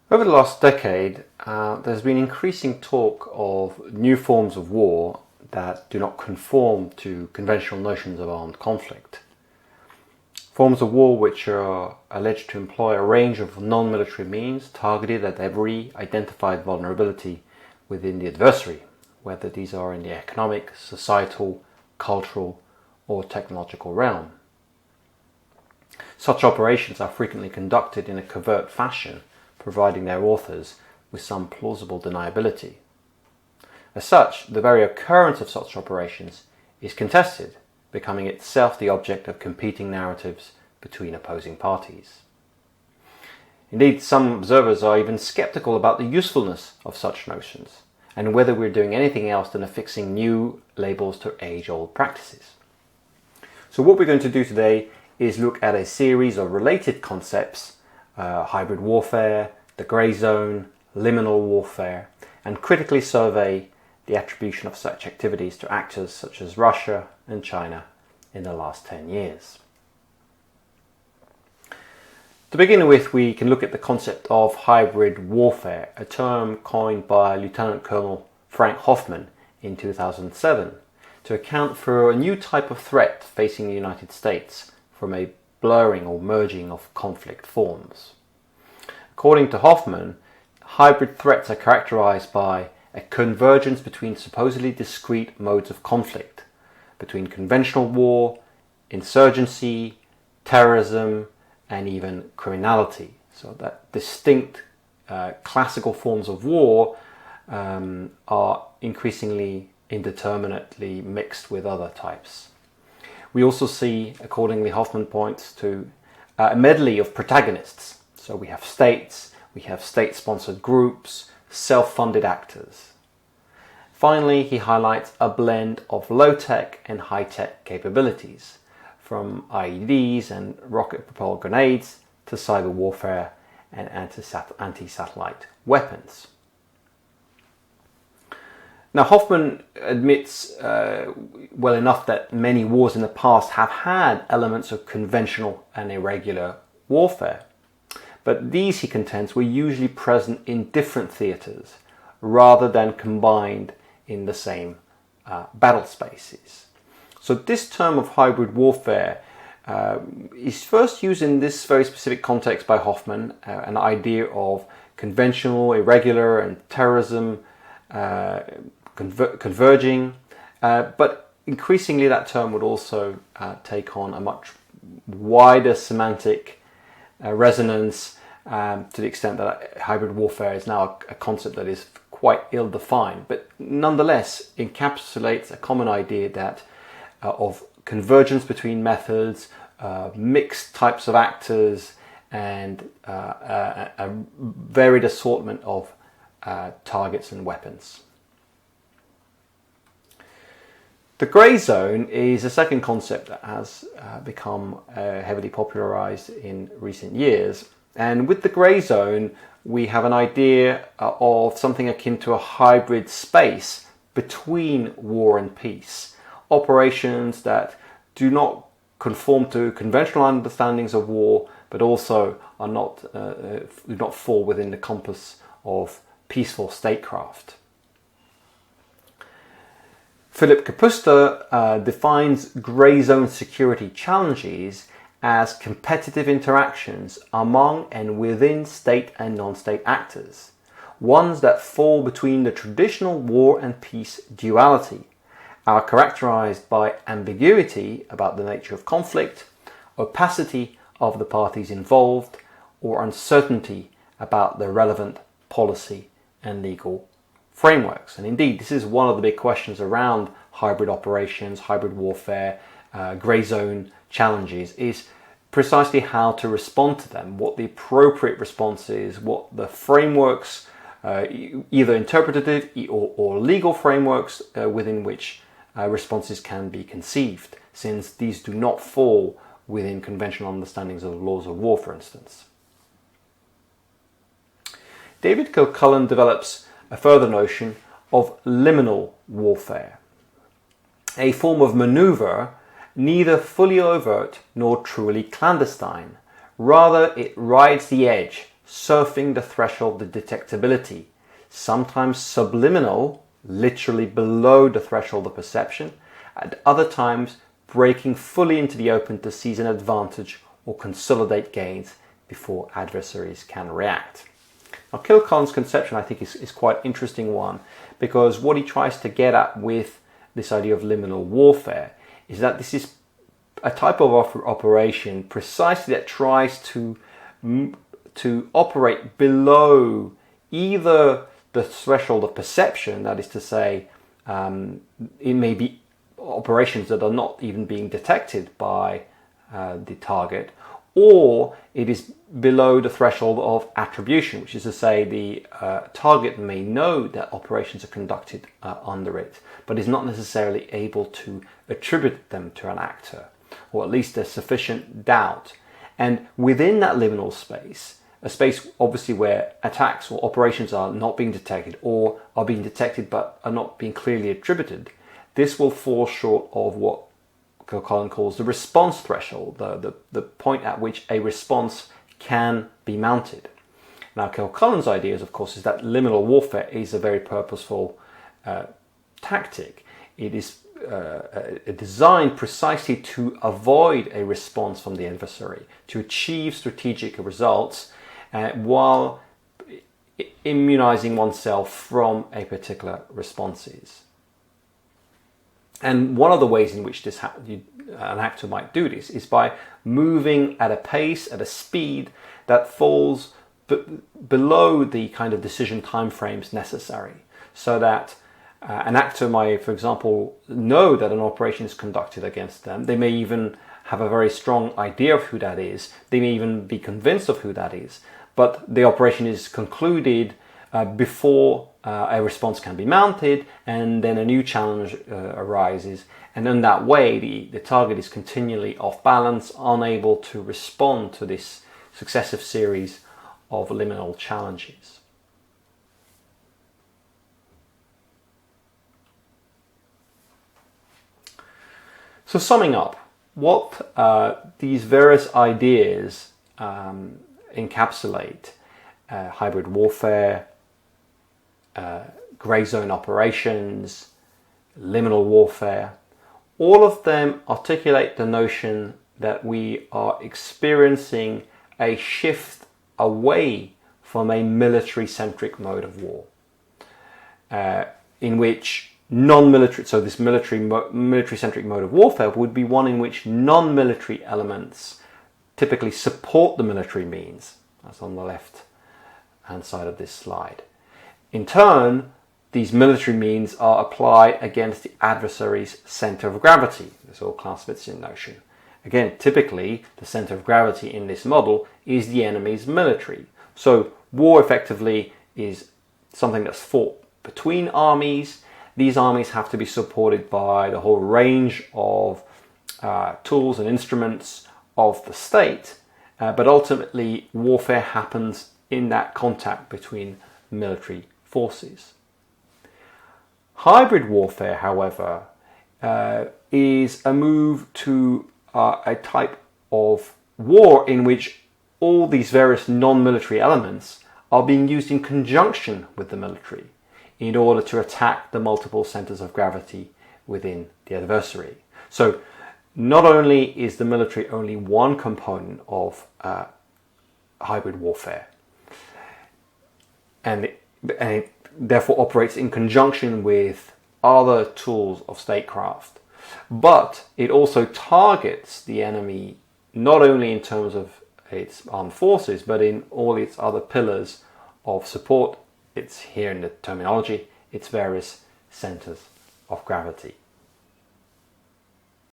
Over the last decade, there's been increasing talk of new forms of war that do not conform to conventional notions of armed conflict. Forms of war which are alleged to employ a range of non-military means targeted at every identified vulnerability within the adversary, whether these are in the economic, societal, cultural, or technological realm. Such operations are frequently conducted in a covert fashion, providing their authors with some plausible deniability. As such, the very occurrence of such operations is contested, becoming itself the object of competing narratives between opposing parties. Indeed, some observers are even skeptical about the usefulness of such notions, and whether we're doing anything else than affixing new labels to age-old practices. So what we're going to do today is look at a series of related concepts: hybrid warfare, the grey zone, liminal warfare, and critically survey the attribution of such activities to actors such as Russia and China in the last 10 years. To begin with, we can look at the concept of hybrid warfare, a term coined by Lieutenant Colonel Frank Hoffman in 2007 to account for a new type of threat facing the United States from a blurring or merging of conflict forms. According to Hoffman, hybrid threats are characterized by a convergence between supposedly discrete modes of conflict, between conventional war, insurgency, terrorism, and even criminality. So that distinct classical forms of war are increasingly indeterminately mixed with other types. We also see, accordingly, Hoffman points to a medley of protagonists. So we have states, we have state-sponsored groups, self-funded actors. Finally, he highlights a blend of low-tech and high-tech capabilities, from IEDs and rocket-propelled grenades to cyber warfare and anti-satellite weapons. Now, Hoffman admits well enough that many wars in the past have had elements of conventional and irregular warfare, but these, he contends, were usually present in different theatres rather than combined in the same battle spaces. So this term of hybrid warfare is first used in this very specific context by Hoffman, an idea of conventional, irregular, and terrorism converging, but increasingly that term would also take on a much wider semantic resonance, to the extent that hybrid warfare is now a concept that is quite ill-defined, but nonetheless encapsulates a common idea that of convergence between methods, mixed types of actors, and a varied assortment of targets and weapons. The grey zone is a second concept that has become heavily popularized in recent years. And with the grey zone, we have an idea of something akin to a hybrid space between war and peace. Operations that do not conform to conventional understandings of war, but also are do not fall within the compass of peaceful statecraft. Philip Kapusta defines grey zone security challenges as competitive interactions among and within state and non-state actors, ones that fall between the traditional war and peace duality, are characterized by ambiguity about the nature of conflict, opacity of the parties involved, or uncertainty about the relevant policy and legal frameworks. And indeed, this is one of the big questions around hybrid operations, hybrid warfare, grey zone challenges, is precisely how to respond to them, what the appropriate response is, what the frameworks, either interpretative or legal frameworks within which responses can be conceived, since these do not fall within conventional understandings of laws of war, for instance. David Kilcullen develops a further notion of liminal warfare, a form of maneuver neither fully overt nor truly clandestine. Rather, it rides the edge surfing the threshold of detectability, sometimes subliminal, literally below the threshold of perception, at other times breaking fully into the open to seize an advantage or consolidate gains before adversaries can react. Now, Kilcullen's conception, I think, is quite an interesting one, because what he tries to get at with this idea of liminal warfare is that this is a type of operation precisely that tries to operate below either the threshold of perception, that is to say, it may be operations that are not even being detected by the target, or it is below the threshold of attribution, which is to say the target may know that operations are conducted under it, but is not necessarily able to attribute them to an actor, or at least there's sufficient doubt. And within that liminal space, a space obviously where attacks or operations are not being detected, or are being detected but are not being clearly attributed, this will fall short of what Kilcullen calls the response threshold, the point at which a response can be mounted. Now, Kilcullen's ideas, of course, is that liminal warfare is a very purposeful tactic. It is designed precisely to avoid a response from the adversary, to achieve strategic results while immunizing oneself from a particular responses. And one of the ways in which an actor might do this is by moving at a pace, at a speed that falls below the kind of decision timeframes necessary, so that an actor might, for example, know that an operation is conducted against them. They may even have a very strong idea of who that is. They may even be convinced of who that is. But the operation is concluded before a response can be mounted, and then a new challenge arises. And in that way, the target is continually off balance, unable to respond to this successive series of liminal challenges. So summing up, what these various ideas encapsulate: hybrid warfare, grey zone operations, liminal warfare, all of them articulate the notion that we are experiencing a shift away from a military-centric mode of war, in which non-military, so this military-centric mode of warfare would be one in which non-military elements typically support the military means, as on the left-hand side of this slide. In turn, these military means are applied against the adversary's center of gravity, this old Clausewitzian notion. Again, typically, the center of gravity in this model is the enemy's military. So war effectively is something that's fought between armies. These armies have to be supported by the whole range of tools and instruments of the state, but ultimately warfare happens in that contact between military forces. Hybrid warfare, however, is a move to a type of war in which all these various non-military elements are being used in conjunction with the military in order to attack the multiple centers of gravity within the adversary. So not only is the military only one component of hybrid warfare, and it therefore operates in conjunction with other tools of statecraft, but it also targets the enemy not only in terms of its armed forces, but in all its other pillars of support. It's here in the terminology, its various centers of gravity.